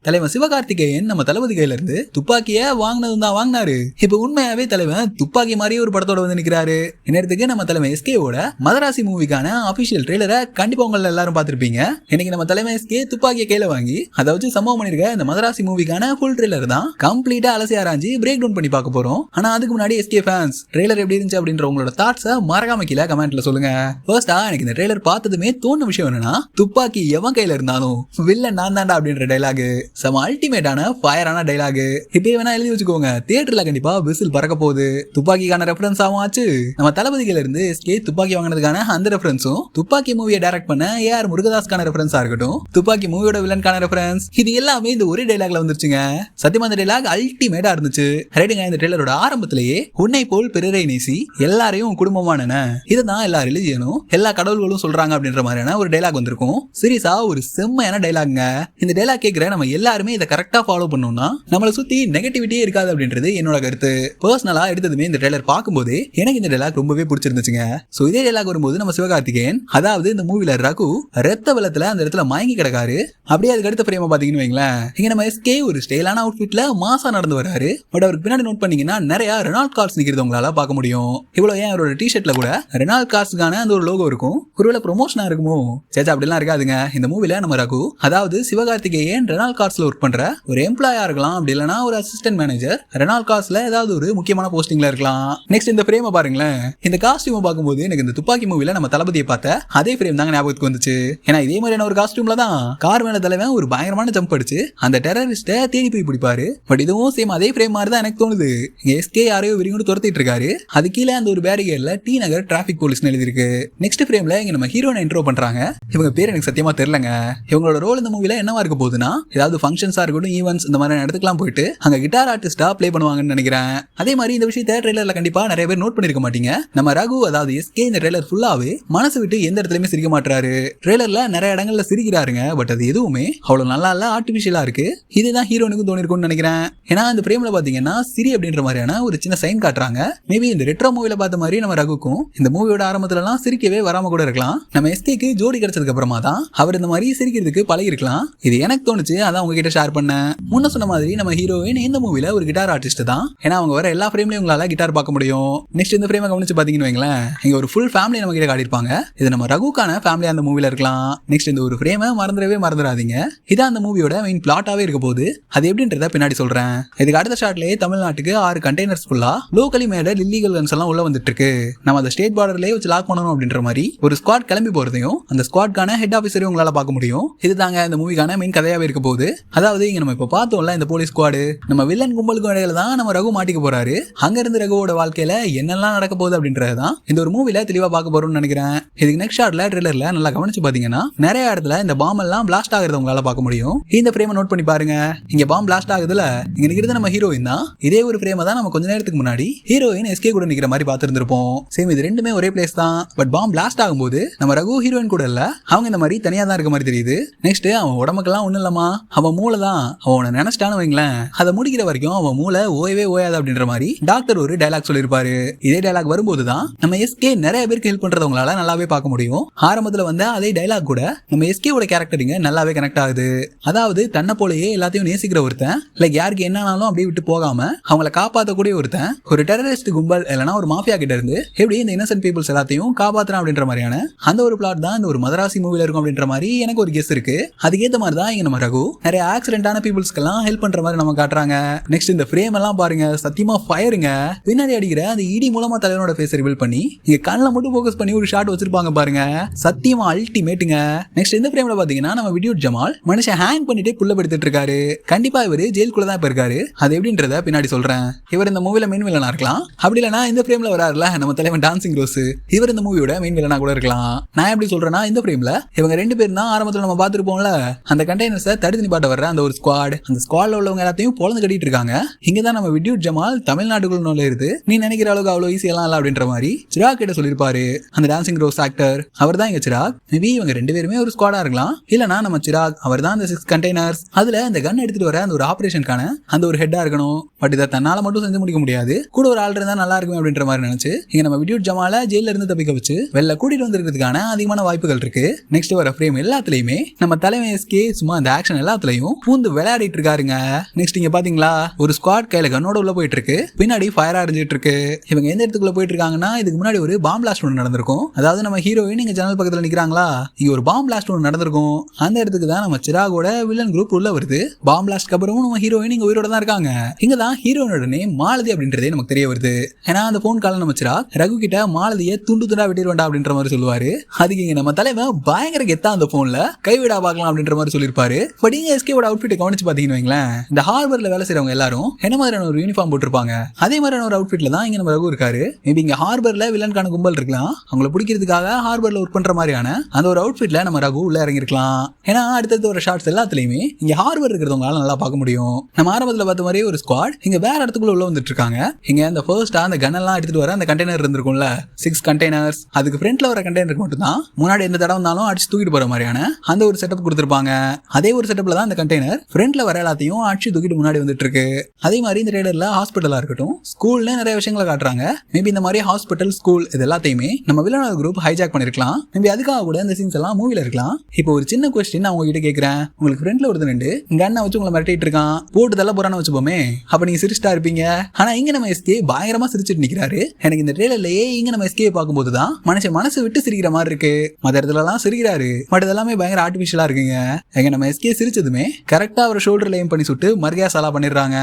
தலைவன் சிவகார்த்திகேயன் நம்ம தளபதி கையில இருந்து துப்பாக்கிய வாங்கினதும் தான் வாங்கினாரு. இப்ப உண்மையாவே தலைவன் துப்பாக்கி மாதிரியே ஒரு படத்தோட வந்து நிக்கிறாரு. இந்நேரத்துக்கு நம்ம தலைவன் எஸ்கேவோட மதராசி மூவிக்கான அபிஷியல் ட்ரெய்லரை கண்டிப்பா உங்களை எல்லாரும் பார்த்திருப்பீங்க. இன்னைக்கு நம்ம தலைவன் எஸ்கே துப்பாக்கிய கையில வாங்கி அதை வச்சு சம்பவம் பண்ணிருக்க இந்த மதராசி மூவிக்கான ஃபுல் ட்ரெய்லர் தான் கம்ப்ளீட்டா அலசி ஆராய்ச்சி பிரேக் டவுன் பண்ணி பார்க்க போறோம். ஆனா அதுக்கு முன்னாடி எஸ்கே ஃபேன்ஸ் ட்ரெய்லர் எப்படி இருந்துச்சு அப்படின்ற உங்களோட தாட்ஸை மறக்காம கீழே கமெண்ட்ல சொல்லுங்க. ஃபர்ஸ்டா எனக்கு இந்த ட்ரெய்லர் பார்த்ததுமே தோணுன விஷயம் என்னன்னா, துப்பாக்கி எவன் கையில இருந்தாலும் வில்ல நான் தாண்டா அப்படின்ற டைலாக் செம அல்டிமேட்டான ஃபயரான டைலாக். இப்பயே வேணா எழுதி வச்சுக்கோங்க, தியேட்டர்ல கண்டிப்பா விசில் பறக்க போகுது. துப்பாக்கிக்கான ரெஃபரன்ஸ் ஆகும் ஆச்சு. நம்ம தளபதிகள் இருந்து எஸ்கே துப்பாக்கி வாங்கினதுக்கான அந்த ரெஃபரன்ஸும், துப்பாக்கி மூவியை டைரக்ட் பண்ண ஏஆர் முருகதாஸ்கான ரெஃபரன்ஸா இருக்கட்டும், துப்பாக்கி மூவியோட வில்லனுக்கான ரெஃபரன்ஸ், இது எல்லாமே இந்த ஒரே டைலாக்ல வந்துருச்சுங்க. சத்தியமா இந்த டைலாக் அல்டிமேட்டா இருந்துச்சு. ரைட்டுங்க, இந்த ட்ரெய்லரோட ஆரம்பத்திலேயே உன்னை போல் பிறரை நேசி எல்லாரையும் குடும்பமான இதுதான் எல்லா ரிலிஜியனும் எல்லா கடவுள்களும் சொல்றாங்க அப்படின்ற மாதிரியான ஒரு டைலாக் வந்திருக்கும். சீரியஸா ஒரு செம்மையான டைலாக்ங்க. இந்த டைலாக் கேட்கிற நம்ம எல்லாருமே இதை கரெக்டா ஃபாலோ பண்ணோம்னா நம்மளை சுத்தி நெகட்டிவிட்டியே இருக்காது அப்படின்றது என்னோட கருத்து. பர்சனலா எடுத்ததுமே இந்த ட்ரெய்லர் பார்க்கும்போது எனக்கு இந்த டைலாக் ரொம்பவே பிடிச்சிருந்துச்சுங்க. சோ இதே டைலாக் வரும்போது நம்ம சிவகார்த்திகேயன், அதாவது இந்த மூவில ரகு ரத்த வெள்ளத்துல அந்த இடத்துல மயங்கி கிடக்காரு. அப்படியே அதுக்கு அடுத்த ஃப்ரேம் பாத்தீங்கன்னு வைங்களேன், இங்க நம்ம எஸ்கே ஒரு ஸ்டைலான அவுட்ஃபிட்ல மாசா நடந்து வராரு. பட் அவருக்கு பின்னாடி நோட் பண்ணீங்கன்னா நிறைய ரெனால்ட் கார்ஸ் நிக்கிறது உங்களால பார்க்க முடியும். இவ்வளவு ஏன் அவரோட டிஷர்ட்ல கூட ரெனால்ட் கார்ஸ்க்கான அந்த ஒரு லோகோ இருக்கும். ஒருவேளை ப்ரொமோஷனா இருக்குமோ? சேச்சா அப்படிலாம் இருக்காதுங்க. இந்த மூவில நம்ம ரகு, அதாவது சிவகார்த்திகேயன் ரெனால்ட் கார்ஸ்ல ஒர்க் பண்ற ஒரு எம்ப்ளாயா இருக்கலாம், அப்படி இல்லைன்னா ஒரு அசிஸ்டன்ட் மேனேஜர் ரெனால்ட் கார்ஸ்ல ஏதாவது ஒரு முக்கியமான போஸ்டிங்ல இருக்கலாம். நெக்ஸ்ட் இந்த ஃப்ரேமை பாருங்களேன். இந்த காஸ்டியூமை பார்க்கும்போது எனக்கு இந்த துப்பாக்கி மூவில நம்ம தளபதியை பார்த்த அதே ஃப்ரேம் தாங்க ஞாபகத்துக்கு வந்துச்சு. ஏன்னா இதே மாதிரியான ஒரு காஸ்டியூம்ல தான் கார் மேல தலைவன் ஒரு பயங்கரமான ஜம்ப் அடிச்சு அந்த டெரரிஸ்ட தேடி போய் பிடிப்பாரு. பட் இதுவும் சேம் அதே ஃப்ரேம் மாதிரி தான் எனக்கு தோணுது. இங்க எஸ்கே யாரையோ விரிந்து துரத்திட்டு இருக்காரு. அது கீழே அந்த ஒரு பேரிகேட்ல டி நகர் டிராபிக் போலீஸ் எழுதிருக்கு. நெக்ஸ்ட் ஃப்ரேம்ல இங்க நம்ம ஹீரோனை இன்ட்ரோ பண்றாங்க. இவங்க பேர் எனக்கு சத்தியமா தெரியலங்க. இவங்களோட ரோல் இந்த மூவில என்னவா இருக்க போகுதுன்னா, ஏதாவது ஃபங்க்ஷன்ஸா இருக்கட்டும், ஈவென்ட்ஸ், இந்த மாதிரி இடத்துக்குலாம் போயிட்டு அங்க கிட்டார் ஆர்டிஸ்டா ப்ளே பண்ணுவாங்கன்னு நினைக்கிறேன். அதே மாதிரி இந்த விஷயத்தை ட்ரெய்லர்ல கண்டிப்பா நிறைய பேர் நோட் பண்ணிருக்க மாட்டீங்க. நம்ம ரகு, அதாவது எஸ்கே, இந்த ட்ரெய்லர் ஃபுல்லாவே மனசு விட்டு எந்த இடத்துலயுமே சிரிக்க மாட்டாரு. ட்ரெய்லர்ல நிறைய இடங்கள்ல சிரிக்கிறாருங்க. பட் அது எதுவுமே அவ்வளவு நல்லா இல்ல, ஆர்டிபிஷியலா இருக்கு. இதுதான் ஹீரோனுக்கும் தோணி இருக்கும்னு நினைக்கிறேன். ஏன்னா இந்த ஃப்ரேம்ல பாத்தீங்கன்னா சிரி அப்படின்ற மாதிரியான ஒரு சின்ன சைன் காட்டுறாங்க. மேபி இந்த ரெட்ரோ மூவில பார்த்த மாதிரி நம்ம ரகுக்கும் இந்த மூவியோட ஆரம்பத்துல எல்லாம் சிரிக்கவே வராம கூட இருக்கலாம். நம்ம எஸ்கேக்கு ஜோடி கிடைச்சதுக்கு அப்புறமா தான் அவர் இந்த மாதிரி சிரிக்கிறதுக்கு பழகி இருக்கலாம். இது எனக்கு தோணுச்சு, அதான் உங்ககிட்ட ஷேர் பண்ணேன். முன்ன சொன்ன மாதிரி நம்ம ஹீரோயின் இந்த மூவில ஒரு கிட்டார் ஆர்டிஸ்ட் தான். ஏன்னா அவங்க வர எல்லா ஃப்ரேம்லயும் உங்களால கிட்டார் பார்க்க முடியும். நெக்ஸ்ட் இந்த ஃப்ரேமை கவனிச்சு பாத்தீங்கன்னு வைங்களேன், இங்க ஒரு ஃபுல் ஃபேமிலி நம்ம கிட்ட காட்டியிருப்பாங்க. இது நம்ம ரகுக்கான ஃபேமிலி அந்த மூவில இருக்கலாம். நெக்ஸ்ட் இந்த ஒரு ஃப்ரேமை மறந்துடாதீங்க. இதான் அந்த மூவியோட மெயின் பிளாட்டாவே இருக்க போகுது. அது எப்படின்றத பின்னாடி சொல்றேன். இதுக்கு அடுத்த ஷாட்லயே தமிழ்நாட்டுக்கு 6 கண்டெய்னர்ஸ் ஃபுல்லா லோக்கலி மேடட் இல்லீகல் கன்ஸ் எல்லாம் உள்ள வந்துட்டு இருக்கு. நம்ம அந்த ஸ்டேட் பார்டர்லயே வச்சு லாக் பண்ணணும் அப்படின்ற மாதிரி ஒரு ஸ்குவாட் கிளம்பி போறதையும் அந்த ஸ்குவாட்கான ஹெட் ஆபீசரையும் உங்களால பார்க்க முடியும். இதுதாங்க இந்த மூவிக்கான மெயின் கதையாவே இருக்க போகுது. அதாவது இங்க நம்ம இப்ப பார்த்தோம்ல, இந்த போலீஸ் ஸ்குவாடு நம்ம வில்லன் கும்பலுக்கு இடையில தான் நம்ம ரகு மாட்டிக்க போறாரு. அங்க இருந்து ரகுவோட வாழ்க்கையில என்னெல்லாம் நடக்க போகுது அப்படின்றதான் இந்த ஒரு மூவில தெளிவா பார்க்க போறோம்னு நினைக்கிறேன். இதுக்கு நெக்ஸ்ட் ஷாட்ல ட்ரெய்லர்ல நல்லா கவனிச்சு பாத்தீங்கன்னா நிறைய இடத்துல இந்த பாம் எல்லாம் பிளாஸ்ட் ஆகுறத உங்களால பார்க்க முடியும். இந்த ஃப்ரேமை நோட் பண்ணி பாருங்க. இங்க பாம் பிளாஸ்ட் ஆகுதுல, இங்க நிக்கிறது நம்ம ஹீரோயின் தான். இதே ஒரு ஃப்ரேமை தான் நம்ம கொஞ்ச நேரத்துக்கு முன்னாடி ஹீரோயின் எஸ்கே கூட நிக்கிற மாதிரி பார்த்திருந்திருப்போம். சேம், இது ரெண்டுமே ஒரே பிளேஸ் தான். பட் பாம் பிளாஸ்ட் ஆகும்போது நம்ம ரகு ஹீரோயின் கூட இல்ல, அவங்க இந்த மாதிரி தனியா தான் இருக்க மாதிரி தெரியுது. நெக்ஸ்ட் அவன் உடம்புக்கெல்லாம் ஒண்ணு இல்லமா, அவன் மூளை தான். அவனை நினைச்சிட்டான்னு வைங்களேன், அதை முடிக்கிற வரைக்கும் அவன் மூளை ஓயவே ஓயாது அப்படின்ற மாதிரி டாக்டர் ஒரு டைலாக் சொல்லியிருப்பாரு. இதே டைலாக் வரும்போது தான் நம்ம எஸ்கே நிறைய பேருக்கு ஹெல்ப் பண்றத உங்களால நல்லாவே பார்க்க முடியும். ஆரம்பத்துல வந்த அதே டைலாக் கூட நம்ம எஸ்கேவோட கேரக்டரிங்க நல்லாவே கனெக்ட் ஆகுது. அதாவது தன்னை போலயே எல்லாத்தையும் நேசிக்கிற ஒருத்தன், லைக் யாருக்கு என்னன்னாலும் அப்படியே விட்டு போகாம அவங்களை காப்பாற்றக்கூடிய ஒருத்தன், ஒரு டெரரிஸ்ட் கும்பல் இல்லைன்னா ஒரு மாஃபியா கிட்ட இருந்து எப்படி இந்த இன்னசென்ட் பீப்புள்ஸ் எல்லாத்தையும் காப்பாத்துறான் அப்படின்ற மாதிரியான அந்த ஒரு பிளாட் தான் இந்த ஒரு மதராசி மூவில இருக்கும் அப்படின்ற மாதிரி எனக்கு ஒரு கெஸ் இருக்கு. அதுக்கேற்ற மாதிரி தான் இங்க நம்ம ரகு நிறைய ஆக்சிடென்டான பீப்புள்ஸ்க்கெல்லாம் ஹெல்ப் பண்ற மாதிரி நம்ம காட்டுறாங்க. நெக்ஸ்ட் இந்த ஃப்ரேம் எல்லாம் பாருங்க, சத்தியமா ஃபயருங்க. பின்னாடி அடிக்கிற அந்த இடி மூலமா தலைவனோட ஃபேஸ் ரிவீல் பண்ணி இங்க கண்ணில் மட்டும் ஃபோக்கஸ் பண்ணி ஒரு ஷாட் வச்சிருப்பாங்க பாருங்க, சத்தியமா அல்டிமேட்டுங்க. நெக்ஸ்ட் இந்த ஃப்ரேம்ல பாத்தீங்கன்னா நம்ம விடியூட் ஜமால் மனுஷன் ஹேங் பண்ணிட்டே புள்ள படுத்துட்டு இருக்காரு. கண்டிப்பா இவரு ஜெயிலுக்குள்ள தான் இப்ப இருக்காரு. அது எப்படின்றத பின்னாடி சொல்றேன். இவர் இந்த மூவில மெயின் வில்லனா இருக்கலாம், அப்படி இல்லைன்னா இந்த ஃப்ரேம்ல வராருல நம்ம தலைவன் டான்சிங் ரோஸ், இவர் இந்த மூவியோட மெயின் வில்லனா கூட இருக்கலாம். நான் எப்படி சொல்றேன்னா, இந்த ஃப்ரேம்ல இவங்க ரெண்டு பேரும் தான் ஆரம்பத்துல நம்ம பார்த்திருப்போம்ல, அந்த கண்டெய்னர்ஸை தடுத்து நிப்பாட்ட வர்ற அந்த ஒரு ஸ்குவாட், அந்த ஸ்குவாட்ல உள்ளவங்க எல்லாத்தையும் பொழந்து கட்டிட்டு இருக்காங்க. இங்கதான் நம்ம விடியூட் ஜமால் தமிழ்நாட்டுக்குள்ள நுழையிறது நீ நினைக்கிற அளவுக்கு அவ்வளவு ஈஸி எல்லாம் இல்ல அப்படின்ற மாதிரி சிராக் கிட்ட சொல்லிருப்பாரு அந்த டான்சிங் ரோஸ் ஆக்டர். அவர் தான் இங்க சிராக். மேபி இவங்க ரெண்டு பேருமே ஒரு ஸ்குவாடா இருக்கலாம், இல்லனா நம்ம சிராக் அவர் தான் அந்த 6 கண்டெய்னர்ஸ், அதுல அந்த கன் எடுத்துட்டு வர அந்த ஒரு ஆபரேஷனுக்கான அந்த ஒரு ஹெட்டா இருக்கணும். பட் இதை தன்னால மட்டும் செஞ்சு முடிக்க முடியாது, கூட ஒரு ஆள் இருந்தா நல்லா இருக்கும் அப்படின்ற மாதிரி நினைச்சு இங்க நம்ம விடியூட் ஜமால ஜெயில இருந்து தப்பிக்க வச்சு வெளில கூட்டிட்டு வந்திருக்கிறதுக்கான அதிகமான வாய்ப்புகள் இருக்கு. நெக்ஸ்ட் வர ஃப்ரேம் எல்லாத்துலயுமே நம்ம தலைமை எஸ்கே சும்மா அந்த ஆக்ஷன் எல்லாத்துலயும் கேம்ஸ்லயும் பூந்து விளையாடிட்டு இருக்காருங்க. நெக்ஸ்ட் இங்க பாத்தீங்களா ஒரு ஸ்குவாட் கையில கன்னோட உள்ள போயிட்டு இருக்கு, பின்னாடி ஃபயர் அரைஞ்சிட்டு இருக்கு. இவங்க எந்த இடத்துக்குள்ள போயிட்டு இருக்காங்கன்னா இதுக்கு முன்னாடி ஒரு பாம் பிளாஸ்ட் ஒன்று நடந்திருக்கும். அதாவது நம்ம ஹீரோயின் இங்க ஜன்னல் பக்கத்துல நிக்கிறாங்களா, இங்க ஒரு பாம் பிளாஸ்ட் ஒன்று நடந்திருக்கும். அந்த இடத்துக்கு தான் நம்ம சிராகோட வில்லன் குரூப் உள்ள வருது. பாம் பிளாஸ்ட்க்கு அப்புறமும் நம்ம ஹீரோயின் இங்க உயிரோட தான் இருக்காங்க. இங்க தான் ஹீரோயினோட நேம் மாலதி அப்படின்றதே நமக்கு தெரிய வருது. ஏன்னா அந்த போன் கால நம்ம சிராக் ரகு கிட்ட மாலதியை துண்டு துண்டா வெட்டிடுவேண்டா அப்படின்ற மாதிரி சொல்லுவாரு. அதுக்கு இங்க நம்ம தலைவன் பயங்கர கெத்தா அந்த போன்ல கைவிடா பார்க்கலாம் அப்படின்ற மாதிரி சொல்லிருப்பாரு. பட் இங்க எஸ்கேவோட அவுட்ஃபிட் கவனிச்சு பாத்தீங்கன்னு வைங்களேன், இந்த ஹார்பர்ல வேலை செய்யறவங்க எல்லாரும் என்ன மாதிரியான ஒரு யூனிஃபார்ம் போட்டிருப்பாங்க, அதே மாதிரியான ஒரு அவுட்ஃபிட்ல தான் இங்க நம்ம ரகு இருக்காரு. மேபி இங்க ஹார்பர்ல வில்லன்கான கும்பல் இருக்கலாம், அவங்களை பிடிக்கிறதுக்காக ஹார்பர்ல ஒர்க் பண்ற மாதிரியான அந்த ஒரு அவுட்ஃபிட்ல நம்ம ரகு உள்ள இறங்கி இருக்கலாம். ஏன்னா அடுத்தடுத்த ஒரு ஷார்ட்ஸ் எல்லாத்துலயுமே இங்க ஹார்பர் இருக்கிறவங்களால நல்லா பார்க்க முடியும். நம்ம ஆரம்பத்துல பார்த்த மாதிரி ஒரு ஸ்குவாட் இங்க வேற இடத்துக்குள்ள உள்ள வந்துட்டு இருக்காங்க. இங்க அந்த ஃபர்ஸ்டா அந்த கன் எல்லாம் எடுத்துட்டு வர அந்த கண்டெய்னர் இருந்திருக்கும்ல 6 கண்டெய்னர்ஸ், அதுக்கு ஃப்ரண்ட்ல வர கண்டெய்னருக்கு மட்டும் தான் முன்னாடி எந்த தடவை வந்தாலும் அடிச்சு தூக்கிட்டு போற மாதிரியான அந்த ஒரு செட்டப் கொடுத்திருப்பாங்க. அதே ஒரு செட்டப்ல தான் அந்த கண்டெய்னர் ஃப்ரண்ட்ல வர எல்லாத்தையும் அடிச்சு தூக்கிட்டு முன்னாடி வந்துட்டு இருக்கு. அதே மாதிரி இந்த ட்ரெய்லர்ல ஹாஸ்பிட்டலா இருக்கட்டும், ஸ்கூல்ல நிறைய விஷயங்களை காட்டுறாங்க. மேபி இந்த மாதிரி ஹாஸ்பிட்டல், ஸ்கூல் இது எல்லாத்தையுமே நம்ம வில்லனோட குரூப் ஹைஜாக் பண்ணிருக்கலாம். மேபி அதுக்காக கூட இந்த சீன்ஸ் எல்லாம் மூவில இருக்கலாம். இப்போ ஒரு சின்ன क्वेश्चन நான் உங்ககிட்ட கேக்குறேன், உங்களுக்கு ஃப்ரெண்ட்ல ஒருத்தன் நின்று கண்ணை வச்சு உங்களை மிரட்டிட்டு இருக்கான், போட்டு தள்ள போறான்னு வச்சுப்போமே, அப்ப நீங்க சிரிச்சிட்டா இருப்பீங்க. ஆனா இங்க நம்ம எஸ்கே பயங்கரமா சிரிச்சிட்டு நிக்கிறாரு. எனக்கு இந்த ட்ரெய்லர்லயே இங்க நம்ம எஸ்கே பார்க்கும்போது தான் மனசு விட்டு சிரிக்கிற மாதிரி இருக்கு. மற்ற இடத்துல எல்லாம் சிரிக்கிறாரு, பட் இதெல்லாமே பயங்கர ஆர்டிபிஷியலா இருக்குங்க. எங்க நம்ம எஸ்கே சிரிச்சதுமே கரெக்டா அவர் ஷோல்டர்ல ஏம் பண்ணி சுட்டு மர்கியா சாலா பண்ணிடுறாங்க.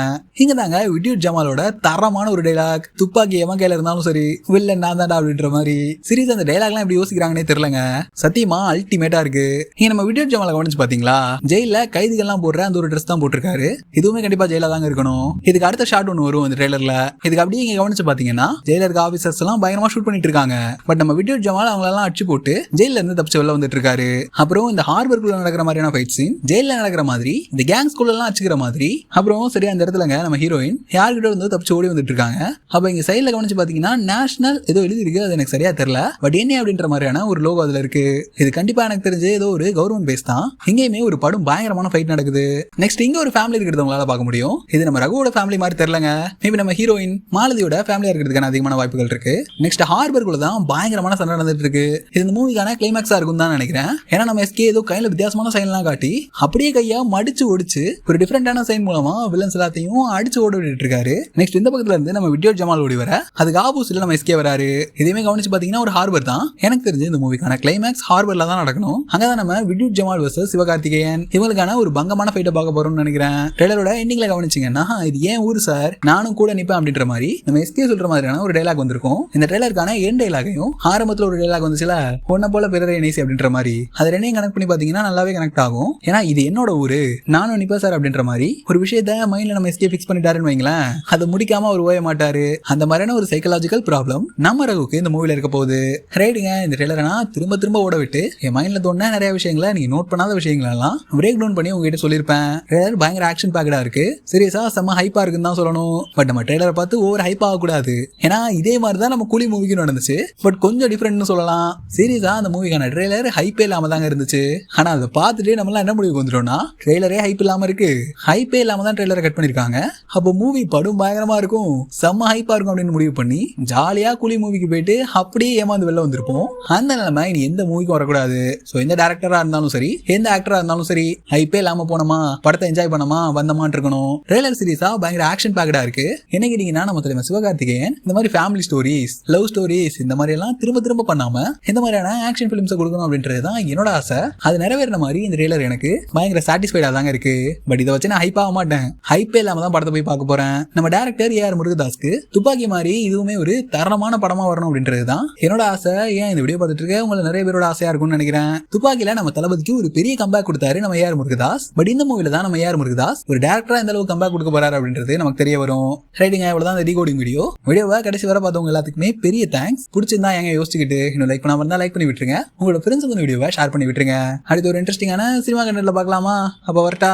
இங்க தாங்க வித்யுத் ஜமாலோட தரமான ஒரு டைலாக், துப்பாக்கி எவன் கையில இருந்தாலும் சரி வில்லன் நான் தான்டா அப்படின்ற மாதிரி. சீரியஸ் அந்த டைலாக் எல்லாம் எப்படி யோசிக்கிறாங்கன்னே தெரியலங்க, சத்தியமா அல்டிமேட்டா இருக்கு. இங்க நம்ம வித்யுத் ஜமால கவனிச்சு பாத்தீங்களா, ஜெயில கைதிகள்லாம் போடுற அந்த ஒரு ட்ரெஸ் தான் போட்டிருக்காரு. இதுவுமே கண்டிப்பா ஜெயில தாங்க இருக்கணும். இதுக்கு அடுத்த ஷாட் ஒன்று வரும் இந்த ட்ரெய்லர்ல. இதுக்கு அப்படியே இங்க கவனிச்சு பாத்தீங்கன்னா ஜெயில இருக்க ஆபீசர்ஸ் எல்லாம் பயங்கரமா ஷூட் பண்ணிட்டு இருக்காங்க. பட் நம்ம வித்யுத் ஜமால் அவங்களெல்லாம் அடிச்சு போட்டு ஜெயில இருந்து தப்பிச்சு வெளில வந்துட்டு இருக்காரு. அப்புறம் இந்த ஹார்பர்க்குள்ள நடக்கிற மாதிரியான ஃபைட் சீன், ஜெயில நடக்கிற மாதிரி இந்த கேங் ஸ்கூல்ல எல்லாம் அடிச்சுக்கிற மாதிரி. அப்புறம் சரியா அந்த இடத்துலங்க நம்ம ஹீரோயின் யார்கிட்ட இருந்து தப்பிச்சு ஓடி வந்துட்டு இருக்காங்க. அப்ப இங்க சைட்ல கவனிச்சு பாத்தீங்கன்னா நேஷனல் ஏதோ எழுதி இருக்கு, அது எனக்கு சரியா தெரியல, பட் என்ன அப்படின்ற மாதிரியான ஒரு லோகோ அதுல இருக்கு. இது கண்டிப்பா எனக்கு தெரிஞ்சு ஏதோ ஒரு கவர்மெண்ட் பேஸ் தான். இங்கேயுமே ஒரு படம் பயங்கரமான ஃபைட் நடக்குது. நெக்ஸ்ட் இங்க ஒரு ஃபேமிலி இருக்கிறது உங்களால பார்க்க முடியும். இது நம்ம ரகுவோட ஃபேமிலி மாதிரி தெரியலங்க, மேபி நம்ம ஹீரோயின் மாலதியோட ஃபேமிலியா இருக்கிறதுக்கான அதிகமான வாய்ப்புகள் இருக்கு. நெக்ஸ்ட் ஹார்பர்க்குள்ள தான் பயங்கரமான சண்டை நடந்துட்டு இருக்கு. இது இந்த மூவிக்கான கிளைமேக்ஸா இருக்கும் தான் நினைக்கிறேன். ஏன்னா நம்ம எஸ்கே ஏதோ கையில வித்தியாசமான சைன் எல்லாம் காட்டி அப்படியே கையா மடிச்சு ஒடிச்சு ஒரு டிஃபரெண்டான சைன் மூலமா வில்லன்ஸ் எல்லாத்தையும் அடிச்சு ஓட விட்டு இருக்காரு. நெக்ஸ்ட் இந்த பக்கத்துல இருந்து நம்ம வித்யுத் ஜமால் ஓடி வர, அதுக்கு ஆப்போசிட்ல நம்ம எஸ்கே வராரு. இதையுமே கவனிச்சு பாத்தீங்கன்னா ஒரு ஹார்பர் தான். எனக்கு தெரிஞ்சு இந்த மூவிக்கான கிளைமேக்ஸ் ஹார்பர்ல தான் நடக்கணும். அங்கதான் நம்ம வித்யுத் ஜமால் வர்சஸ் சிவகார்த்திகேயன் இவங்களுக்கான ஒரு பங்கமான ஃபைட்டை பார்க்க போறோம்னு நினைக்கிறேன். ட்ரெய்லரோட எண்டிங்ல கவனிச்சீங்கன்னா இது ஏன் ஊரு சார், நானும் கூட நிப்பேன் அப்படின்ற மாதிரி நம்ம எஸ்கே சொல்ற மாதிரியான ஒரு டைலாக் வந்திருக்கும். இந்த ட்ரெய்லருக்கான எண்ட் டைலாகையும் ஆரம்பத்துல ஒரு டைலாக் வந்துச்சுல, பொண்ண போல பிறரை நேசி அப்படின்ற மாதிரி, அது ரெண்டையும் கனெக்ட் பண்ணி பாத்தீங்கன்னா நல்லாவே கனெக்ட் ஆகும். ஏன்னா இது என்னோட ஊரு, நானும் நிப்பா சார் அப்படின்ற மாதிரி ஒரு விஷயத்த மைண்ட்ல நம்ம எஸ்கே ஃபிக்ஸ் பண்ணிட்டாருன்னு வைங்களேன், அதை முடிக்காம அவர் ஓய மாட்டாரு. அந்த மாதிரியான ஒரு சைக்கலாஜிக்கல் ப்ராப்ளம் நம்ம ரகுக்கு இந்த மூவில இருக்க போகுது. ரைடுங்க, இந்த ட்ரெய்லரை நான் திரும்ப திரும்ப ஓட விட்டு என் மைண்ட்ல தோணுன நிறைய விஷயங்களை, நீங்க நோட் பண்ணாத விஷயங்கள் எல்லாம் பிரேக் டவுன் பண்ணி உங்ககிட்ட சொல்லியிருப்பேன். ட்ரெய்லர் பயங்கர ஆக்ஷன் பேக்கடா இருக்கு, சீரியஸா செம்ம ஹைப்பா இருக்குன்னு தான் சொல்லணும். பட் நம்ம ட்ரெய்லரை பார்த்து ஓவர் ஹைப் ஆகக்கூடாது. ஏன்னா இதே மாதிரி தான் நம்ம கூலி மூவிக்கு நடந்துச்சு, பட் கொஞ்சம் டிஃப்ரெண்ட்னு சொல்லலாம். சீரியஸா அந்த மூவிக்கான ட்ரெய்லர் ஹைப்பே இல்லாம தாங்க இருந்துச்சு. ஆனா அதை பார்த்துட்டு நம்மளாம் என்ன முடிவுக்கு வந்துட்டோம்னா, ட்ரெய்லரே ஹைப் இல்லாம இருக்கு, ஹைப்பே இல்லாம தான் ட்ரெய்லரை கட் பண்ணிருக்காங்க. அப்போ மூவி படம் பயங்கரமா இருக்கும், செம்ம ஹைப்பா இருக்கும் அப்படின்னு முடிவு பண்ணி ஜாலியா கூலி மூவிக்கு போயிட்டு அப்படியே ஏமாந்து வெளில வந்திருப்போம். அந்த நிலைமை இனி எந்த மூவிக்கும் வரக்கூடாது. ஸோ எந்த டேரக்டரா இருந்தாலும் சரி, எந்த ஆக்டரா இருந்தாலும் சரி, ஹைப்பே இல்லாம போனோமா, படத்தை என்ஜாய் பண்ணமா, வந்தமான் இருக்கணும். ட்ரெய்லர் சீரிஸா பயங்கர ஆக்ஷன் பேக்கடா இருக்கு. என்ன கேட்டீங்கன்னா நம்ம தலைமை சிவகார்த்திகேயன் இந்த மாதிரி ஃபேமிலி ஸ்டோரிஸ், லவ் ஸ்டோரிஸ் இந்த மாதிரி எல்லாம் திரும்ப திரும்ப பண்ணாம இந்த மாதிரியான ஆக்ஷன் பிலிம்ஸை கொடுக்கணும் அப்படின்றது தான் என்னோட ஆசை. அது நிறைவேறின மாதிரி இந்த ட்ரெய்லர் எனக்கு பயங்கர சாட்டிஸ்ஃபைடா தாங்க இருக்கு. பட் இதை வச்சு நான் ஹைப் ஆக மாட்டேன், ஹைப்பே இல்லாம தான் படத்தை போய் பார்க்க போறேன். நம்ம டேரக்டர் ஏஆர் முருகதாஸ்க்கு துப்பாக்கி மாதிரி இதுவுமே ஒரு தரமான படமா வரணும் அப்படின்றது தான் என்னோட ஆசை. ஏன் இந்த வீடியோ பார்த்துட்டு இருக்க உங்களுக்கு நிறைய பேரோட ஆசையா இருக்கும்னு நினைக்கிறேன். துப்பாக்கியில நம்ம தளபதிக்கு ஒரு பெரிய கம்பேக் கொடுத்தாரு நம்ம ஏஆர் முருகதாஸ். பட் இந்த மூவில தான் நம்ம ஏஆர் முருகதாஸ் ஒரு டேரக்டரா எந்த அளவுக்கு கம்பேக் கொடுக்க போறாரு அப்படின்றது நமக்கு தெரிய வரும். ரைட்டுங்க, இவ்வளவுதான் இந்த டிகோடிங் வீடியோவை கடைசி வர பார்த்தவங்க எல்லாத்துக்குமே பெரிய தேங்க்ஸ். பிடிச்சிருந்தா எங்க யோசிச்சுக்கிட்டு இன்னும் லைக் பண்ணாம இருந்தா லைக் பண்ணி விட்டுருங்க. உங்களோட ஃப்ரெண்ட்ஸுக்கு இந்த வீடியோவை ஷேர் பண்ணி விட்டுருங்க. அடுத்து ஒரு இன்ட்ரெஸ்டிங்கான சினிமா கண்டென்ட்ல பார்க்கலாமா? அப்ப வரட்டா.